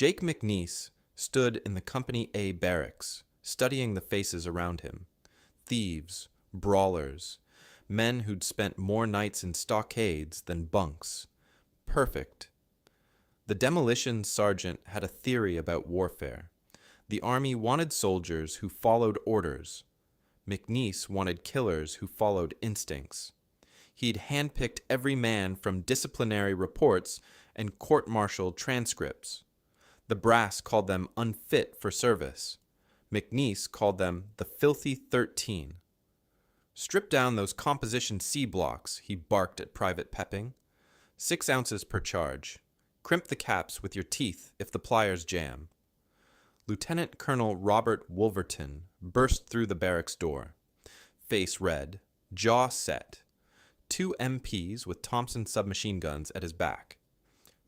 Jake McNiess stood in the Company A barracks, studying the faces around him. Thieves, brawlers, men who'd spent more nights in stockades than bunks. Perfect. The demolition sergeant had a theory about warfare. The army wanted soldiers who followed orders. McNiess wanted killers who followed instincts. He'd handpicked every man from disciplinary reports and court-martial transcripts. The brass called them unfit for service. McNiess called them the filthy 13. Strip down those composition C blocks, he barked at Private Pepping. 6 ounces per charge. Crimp the caps with your teeth if the pliers jam. Lieutenant Colonel Robert Wolverton burst through the barracks door. Face red, jaw set. 2 MPs with Thompson submachine guns at his back.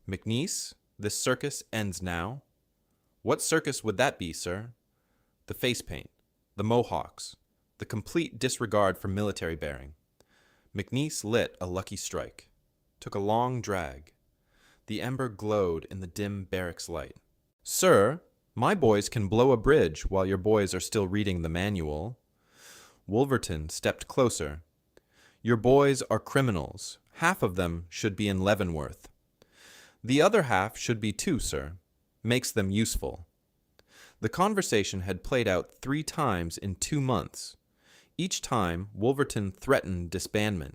McNiess, this circus ends now. What circus would that be, sir? The face paint, the mohawks, the complete disregard for military bearing. McNiess lit a lucky strike. Took a long drag. The ember glowed in the dim barracks light. Sir, my boys can blow a bridge while your boys are still reading the manual. Wolverton stepped closer. Your boys are criminals. Half of them should be in Leavenworth. The other half should be too, sir. Makes them useful. The conversation had played out 3 times in 2 months. Each time, Wolverton threatened disbandment.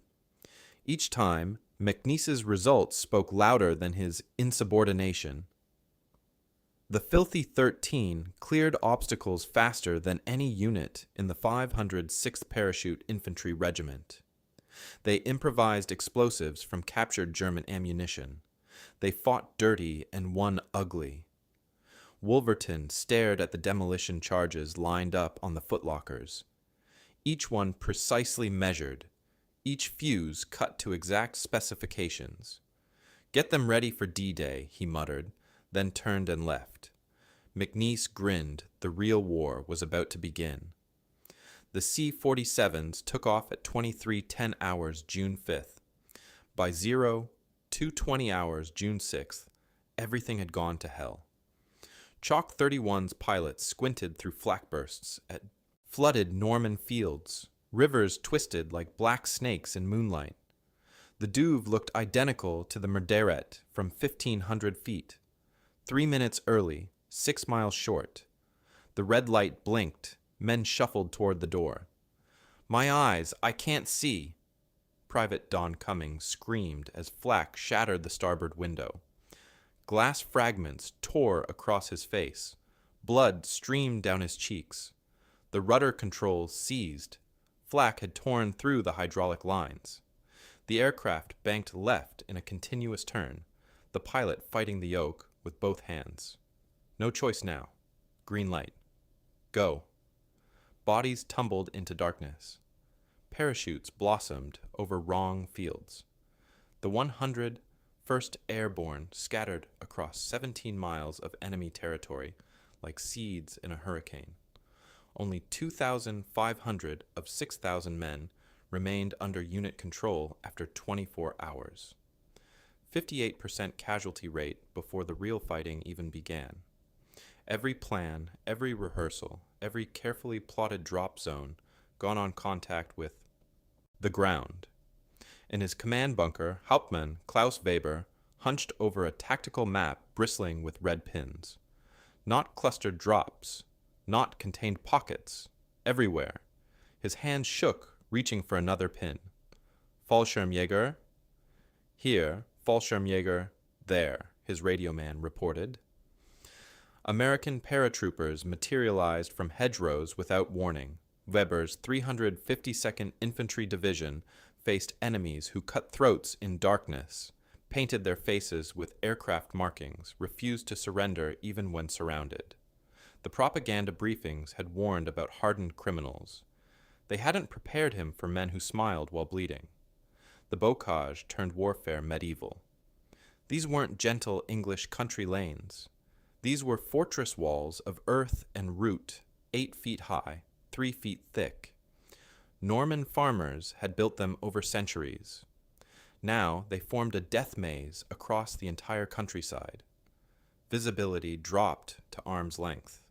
Each time, McNiess's results spoke louder than his insubordination. The filthy 13 cleared obstacles faster than any unit in the 506th Parachute Infantry Regiment. They improvised explosives from captured German ammunition. They fought dirty and won ugly. Wolverton stared at the demolition charges lined up on the footlockers. Each one precisely measured. Each fuse cut to exact specifications. Get them ready for D-Day, he muttered, then turned and left. McNiess grinned. The real war was about to begin. The C-47s took off at 23:10 hours June 5th. By 02:20 hours June 6th, everything had gone to hell. Chalk 31's pilots squinted through flak bursts at flooded Norman fields. Rivers twisted like black snakes in moonlight. The Douve looked identical to the Murderet from 1,500 feet. 3 minutes early, 6 miles short. The red light blinked. Men shuffled toward the door. My eyes, I can't see. Private Don Cummings screamed as flak shattered the starboard window. Glass fragments tore across his face. Blood streamed down his cheeks. The rudder controls seized. Flak had torn through the hydraulic lines. The aircraft banked left in a continuous turn, the pilot fighting the yoke with both hands. No choice now. Green light. Go. Bodies tumbled into darkness. Parachutes blossomed over wrong fields. The 101st Airborne scattered across 17 miles of enemy territory like seeds in a hurricane. Only 2,500 of 6,000 men remained under unit control after 24 hours. 58% casualty rate before the real fighting even began. Every plan, every rehearsal, every carefully plotted drop zone gone on contact with the ground. In his command bunker, Hauptmann Klaus Weber hunched over a tactical map bristling with red pins. Not clustered drops, not contained pockets, everywhere. His hands shook, reaching for another pin. Fallschirmjäger? Here, Fallschirmjäger, there, his radio man reported. American paratroopers materialized from hedgerows without warning. Weber's 352nd Infantry Division faced enemies who cut throats in darkness, painted their faces with aircraft markings, refused to surrender even when surrounded. The propaganda briefings had warned about hardened criminals. They hadn't prepared him for men who smiled while bleeding. The bocage turned warfare medieval. These weren't gentle English country lanes. These were fortress walls of earth and root, 8 feet high, 3 feet thick. Norman farmers had built them over centuries. Now they formed a death maze across the entire countryside. Visibility dropped to arm's length.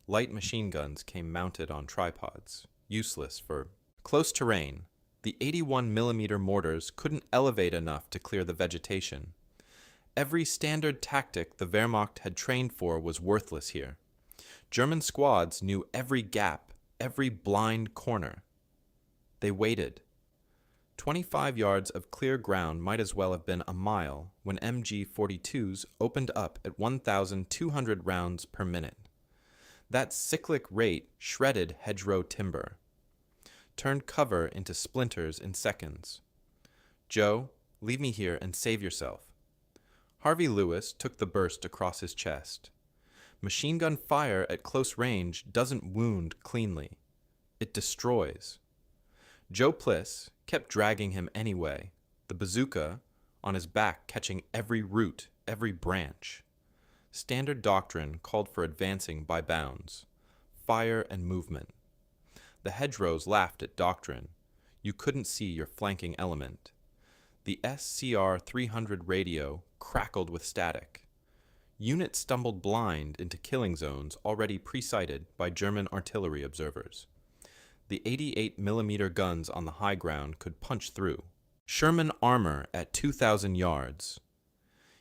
Light machine guns came mounted on tripods, useless for close terrain. The 81mm mortars couldn't elevate enough to clear the vegetation. Every standard tactic the Wehrmacht had trained for was worthless here. German squads knew every gap, every blind corner. They waited. 25 yards of clear ground might as well have been a mile when MG-42s opened up at 1,200 rounds per minute. That cyclic rate shredded hedgerow timber, turned cover into splinters in seconds. "Joe, leave me here and save yourself." Harvey Lewis took the burst across his chest. Machine gun fire at close range doesn't wound cleanly. It destroys. Joe Pliss kept dragging him anyway, the bazooka on his back catching every root, every branch. Standard doctrine called for advancing by bounds, fire and movement. The hedgerows laughed at doctrine. You couldn't see your flanking element. The SCR 300 radio crackled with static. Units stumbled blind into killing zones already pre-sighted by German artillery observers. The 88mm guns on the high ground could punch through. Sherman armor at 2,000 yards.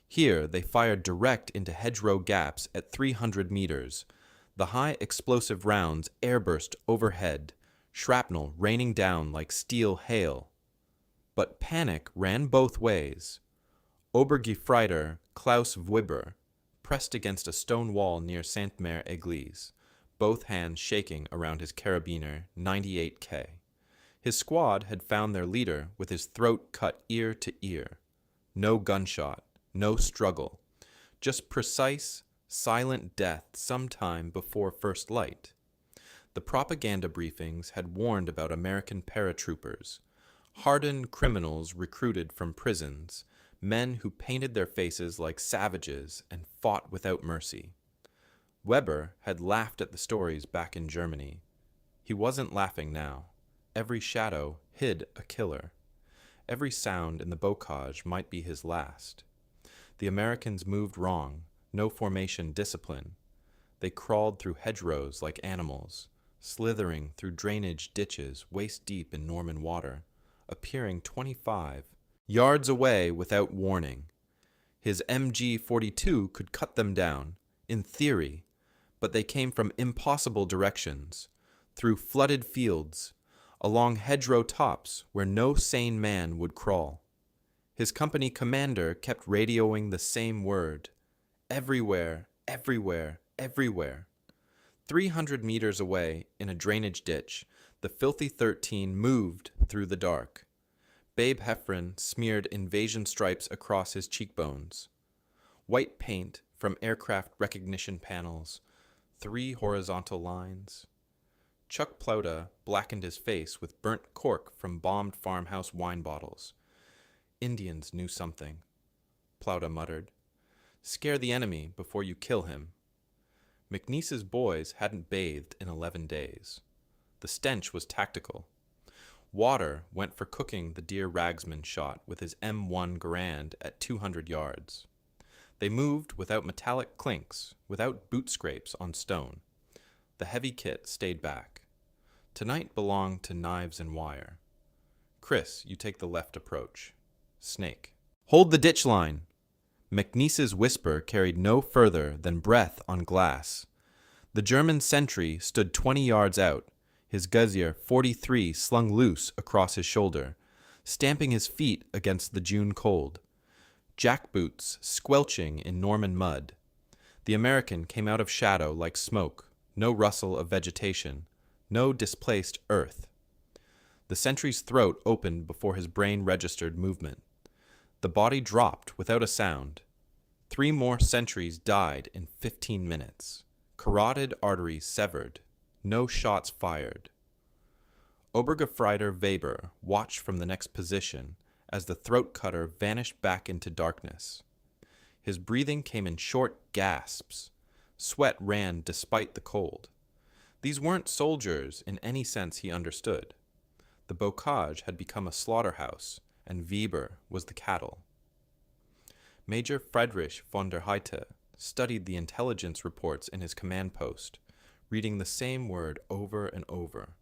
Here they fired direct into hedgerow gaps at 300 meters. The high explosive rounds airburst overhead, shrapnel raining down like steel hail. But panic ran both ways. Obergefreiter Klaus Wibber pressed against a stone wall near Sainte-Mère-Église, both hands shaking around his carabiner 98K. His squad had found their leader with his throat cut ear to ear. No gunshot, no struggle, just precise, silent death sometime before first light. The propaganda briefings had warned about American paratroopers, hardened criminals recruited from prisons, men who painted their faces like savages and fought without mercy. Weber had laughed at the stories back in Germany. He wasn't laughing now. Every shadow hid a killer. Every sound in the bocage might be his last. The Americans moved wrong, no formation discipline. They crawled through hedgerows like animals, slithering through drainage ditches waist-deep in Norman water, appearing 25 yards away without warning. His MG-42 could cut them down, in theory, but they came from impossible directions, through flooded fields, along hedgerow tops where no sane man would crawl. His company commander kept radioing the same word: everywhere, everywhere, everywhere. 300 meters away, in a drainage ditch, the filthy 13 moved through the dark. Babe Heffron smeared invasion stripes across his cheekbones. White paint from aircraft recognition panels, 3 horizontal lines. Chuck Plauta blackened his face with burnt cork from bombed farmhouse wine bottles. Indians knew something, Plauta muttered. Scare the enemy before you kill him. McNiess's boys hadn't bathed in 11 days. The stench was tactical. Water went for cooking the deer Ragsman shot with his M1 Garand at 200 yards. They moved without metallic clinks, without boot scrapes on stone. The heavy kit stayed back. Tonight belonged to knives and wire. Chris, you take the left approach. Snake. Hold the ditch line! McNiess's whisper carried no further than breath on glass. The German sentry stood 20 yards out, his Guerrier 43 slung loose across his shoulder, stamping his feet against the June cold. Jackboots squelching in Norman mud. The American came out of shadow like smoke, no rustle of vegetation, no displaced earth. The sentry's throat opened before his brain registered movement. The body dropped without a sound. 3 more sentries died in 15 minutes. Carotid arteries severed. No shots fired. Obergefreiter Weber watched from the next position as the throat cutter vanished back into darkness. His breathing came in short gasps. Sweat ran despite the cold. These weren't soldiers in any sense he understood. The bocage had become a slaughterhouse, and Weber was the cattle. Major Friedrich von der Heide studied the intelligence reports in his command post, reading the same word over and over.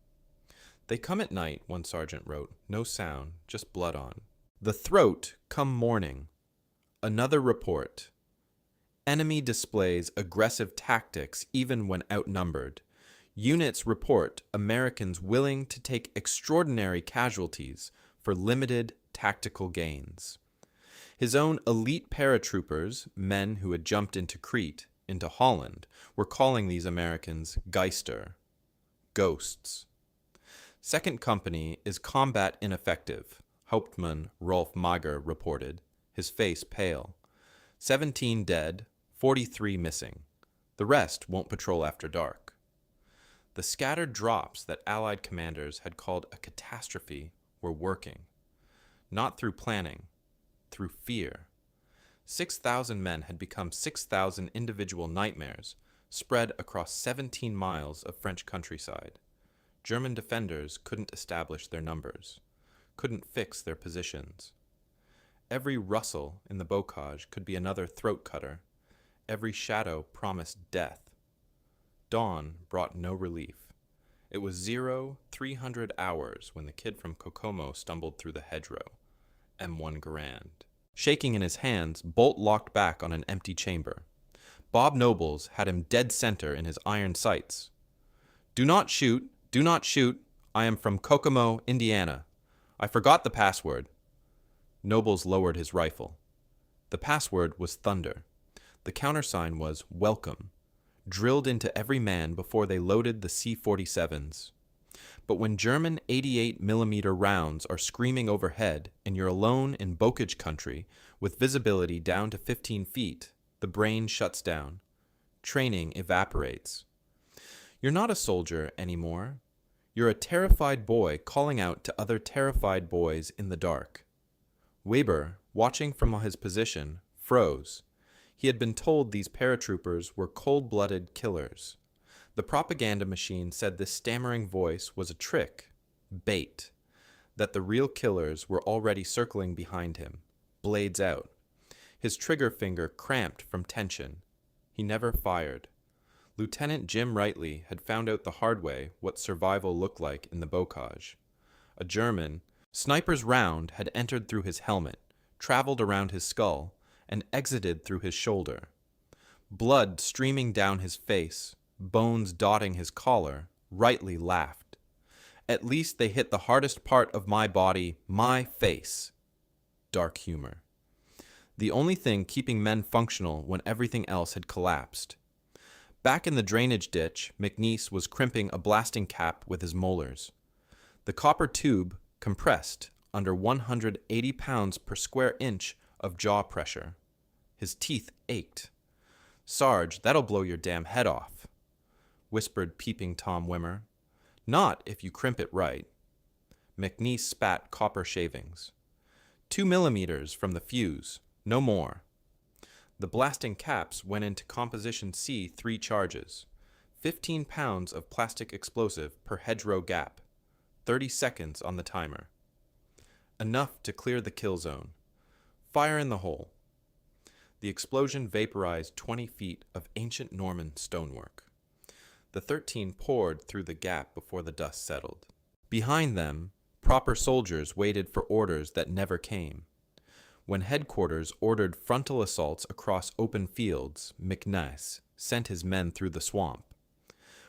"They come at night," one sergeant wrote. "No sound, just blood on. The throat come morning." Another report. "Enemy displays aggressive tactics even when outnumbered. Units report Americans willing to take extraordinary casualties for limited tactical gains." His own elite paratroopers, men who had jumped into Crete, into Holland, were calling these Americans Geister, ghosts. "Second Company is combat ineffective," Hauptmann Rolf Mager reported, his face pale. 17 dead, 43 missing. The rest won't patrol after dark. The scattered drops that Allied commanders had called a catastrophe were working. Not through planning, through fear. 6,000 men had become 6,000 individual nightmares spread across 17 miles of French countryside. German defenders couldn't establish their numbers, couldn't fix their positions. Every rustle in the bocage could be another throat cutter. Every shadow promised death. Dawn brought no relief. It was 0300 hours when the kid from Kokomo stumbled through the hedgerow. M1 Garand. Shaking in his hands, Bolt locked back on an empty chamber. Bob Nobles had him dead center in his iron sights. "Do not shoot, do not shoot. I am from Kokomo, Indiana. I forgot the password." Nobles lowered his rifle. The password was thunder. The countersign was welcome, drilled into every man before they loaded the C-47s. But when German 88mm rounds are screaming overhead and you're alone in bocage country with visibility down to 15 feet, the brain shuts down. Training evaporates. You're not a soldier anymore. You're a terrified boy calling out to other terrified boys in the dark. Weber, watching from his position, froze. He had been told these paratroopers were cold-blooded killers. The propaganda machine said this stammering voice was a trick, bait, that the real killers were already circling behind him, blades out. His trigger finger cramped from tension. He never fired. Lieutenant Jim Rightly had found out the hard way what survival looked like in the bocage. A German sniper's round had entered through his helmet, traveled around his skull, and exited through his shoulder. Blood streaming down his face, bones dotting his collar, Rightly laughed. "At least they hit the hardest part of my body, my face." Dark humor. The only thing keeping men functional when everything else had collapsed. Back in the drainage ditch, McNiess was crimping a blasting cap with his molars. The copper tube compressed under 180 pounds per square inch of jaw pressure. His teeth ached. "Sarge, that'll blow your damn head off," whispered peeping Tom Wimmer. "Not if you crimp it right." McNiess spat copper shavings. 2 millimeters from the fuse, no more. The blasting caps went into Composition C 3 charges. 15 pounds of plastic explosive per hedgerow gap. 30 seconds on the timer. Enough to clear the kill zone. Fire in the hole. The explosion vaporized 20 feet of ancient Norman stonework. The 13 poured through the gap before the dust settled. Behind them, proper soldiers waited for orders that never came. When headquarters ordered frontal assaults across open fields, McNiess sent his men through the swamp.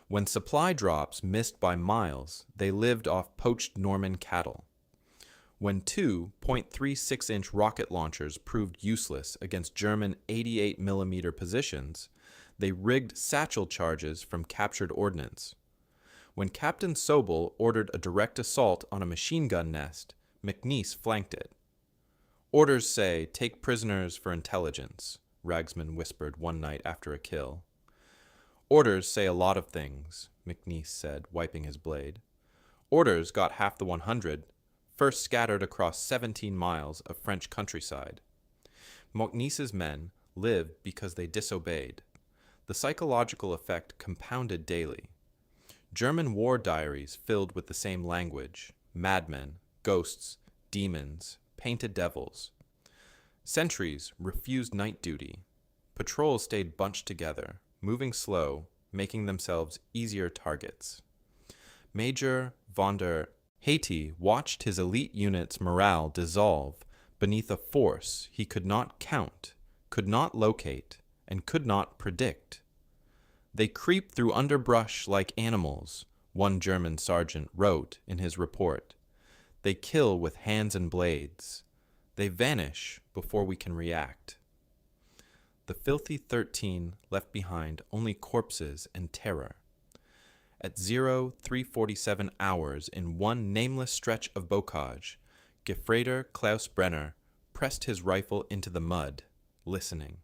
When supply drops missed by miles, they lived off poached Norman cattle. When 2 .36-inch rocket launchers proved useless against German 88mm positions, they rigged satchel charges from captured ordnance. When Captain Sobel ordered a direct assault on a machine gun nest, McNiess flanked it. "Orders say, take prisoners for intelligence," Ragsman whispered one night after a kill. "Orders say a lot of things," McNiess said, wiping his blade. "Orders got half the 100, first scattered across 17 miles of French countryside." McNiess's men lived because they disobeyed. The psychological effect compounded daily. German war diaries filled with the same language: madmen, ghosts, demons, painted devils. Sentries refused night duty. Patrols stayed bunched together, moving slow, making themselves easier targets. Major von der Haiti watched his elite unit's morale dissolve beneath a force he could not count, could not locate, and could not predict. They creep through underbrush like animals, one German sergeant wrote in his report. They kill with hands and blades. They vanish before we can react. The filthy 13 left behind only corpses and terror. At 0347 hours in one nameless stretch of bocage, Gefreiter Klaus Brenner pressed his rifle into the mud, listening.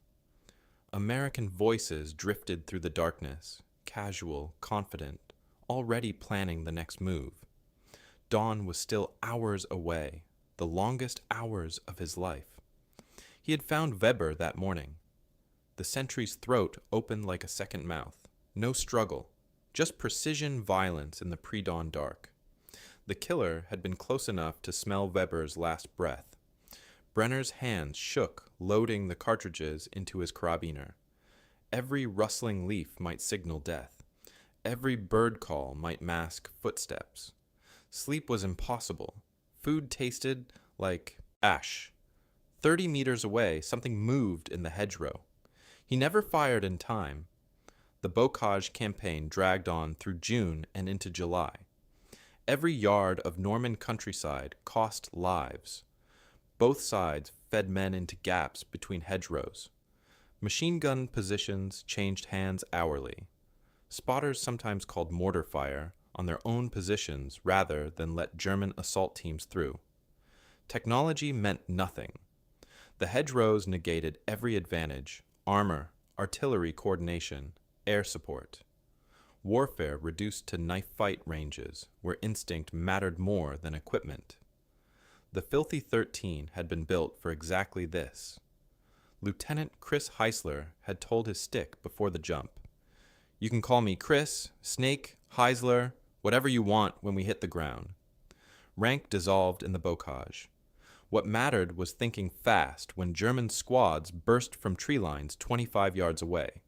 American voices drifted through the darkness, casual, confident, already planning the next move. Dawn was still hours away, the longest hours of his life. He had found Weber that morning. The sentry's throat opened like a second mouth. No struggle, just precision violence in the pre-dawn dark. The killer had been close enough to smell Weber's last breath. Brenner's hands shook, loading the cartridges into his carabiner. Every rustling leaf might signal death. Every bird call might mask footsteps. Sleep was impossible. Food tasted like ash. 30 meters away, something moved in the hedgerow. He never fired in time. The bocage campaign dragged on through June and into July. Every yard of Norman countryside cost lives. Both sides fed men into gaps between hedgerows. Machine gun positions changed hands hourly. Spotters sometimes called mortar fire on their own positions rather than let German assault teams through. Technology meant nothing. The hedgerows negated every advantage: armor, artillery coordination, air support. Warfare reduced to knife fight ranges where instinct mattered more than equipment. The filthy 13 had been built for exactly this. Lieutenant Chris Heisler had told his stick before the jump, "You can call me Chris, Snake, Heisler, whatever you want when we hit the ground." Rank dissolved in the bocage. What mattered was thinking fast when German squads burst from tree lines 25 yards away.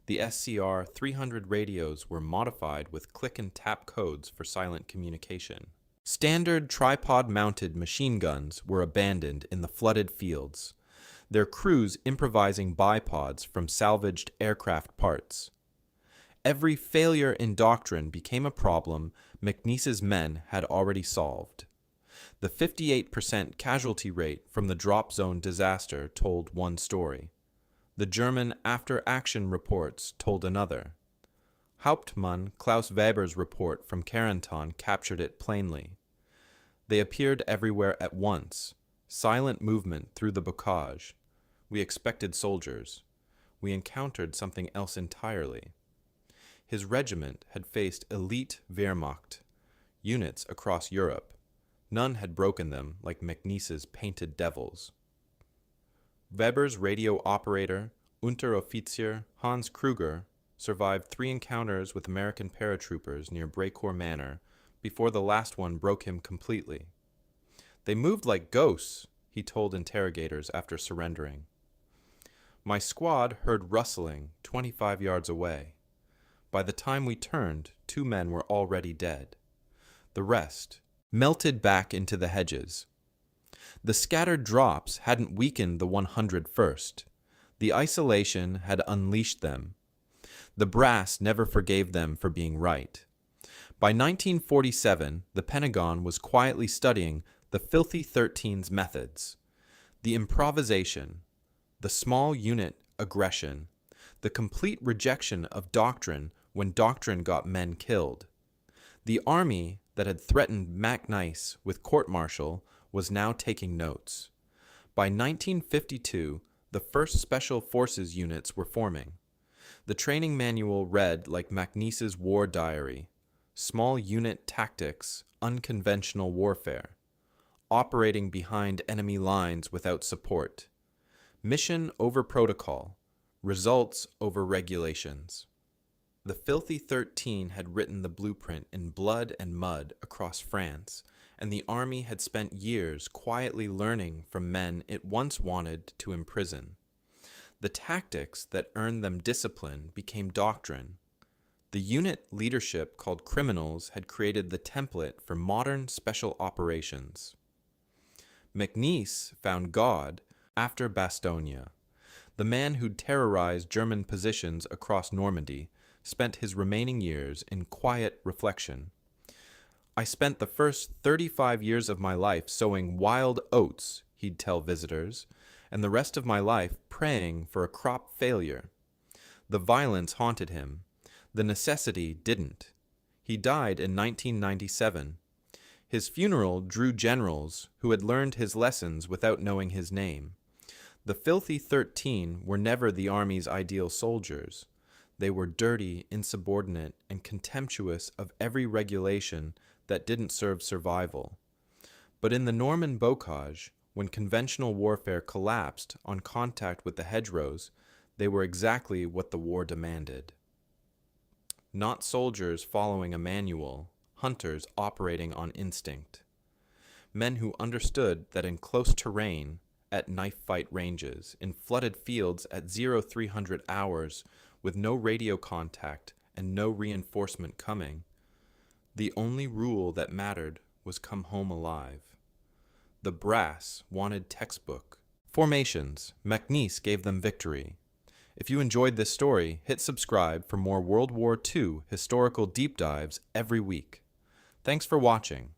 The SCR 300 radios were modified with click and tap codes for silent communication. Standard tripod-mounted machine guns were abandoned in the flooded fields, their crews improvising bipods from salvaged aircraft parts. Every failure in doctrine became a problem McNiess's men had already solved. The 58% casualty rate from the drop zone disaster told one story. The German after-action reports told another. Hauptmann Klaus Weber's report from Carentan captured it plainly. They appeared everywhere at once, silent movement through the bocage. We expected soldiers. We encountered something else entirely. His regiment had faced elite Wehrmacht, units across Europe. None had broken them like McNiess's painted devils. Weber's radio operator, Unteroffizier Hans Kruger, survived 3 encounters with American paratroopers near Brecourt Manor before the last one broke him completely. "They moved like ghosts," he told interrogators after surrendering. "My squad heard rustling 25 yards away. By the time we turned, 2 men were already dead. The rest melted back into the hedges. The scattered drops hadn't weakened the 101st. The isolation had unleashed them. The brass never forgave them for being right. By 1947, the Pentagon was quietly studying the filthy 13's methods. The improvisation, the small unit aggression, the complete rejection of doctrine when doctrine got men killed. The army that had threatened McNiess with court-martial was now taking notes. By 1952, the first Special Forces units were forming. The training manual read like McNiess's war diary: small unit tactics, unconventional warfare, operating behind enemy lines without support, mission over protocol, results over regulations. The filthy 13 had written the blueprint in blood and mud across France, and the army had spent years quietly learning from men it once wanted to imprison. The tactics that earned them discipline became doctrine. The unit leadership called criminals had created the template for modern special operations. McNiess found God after Bastogne. The man who'd terrorized German positions across Normandy spent his remaining years in quiet reflection. I spent the first 35 years of my life sowing wild oats, he'd tell visitors, and the rest of my life praying for a crop failure. The violence haunted him. The necessity didn't. He died in 1997. His funeral drew generals who had learned his lessons without knowing his name. The filthy 13 were never the army's ideal soldiers. They were dirty, insubordinate, and contemptuous of every regulation that didn't serve survival. But in the Norman bocage, when conventional warfare collapsed on contact with the hedgerows, they were exactly what the war demanded. Not soldiers following a manual, hunters operating on instinct. Men who understood that in close terrain, at knife fight ranges, in flooded fields at 0300 hours with no radio contact and no reinforcement coming, the only rule that mattered was come home alive. The brass wanted textbook. Formations. McNiess gave them victory. If you enjoyed this story, hit subscribe for more World War II historical deep dives every week. Thanks for watching.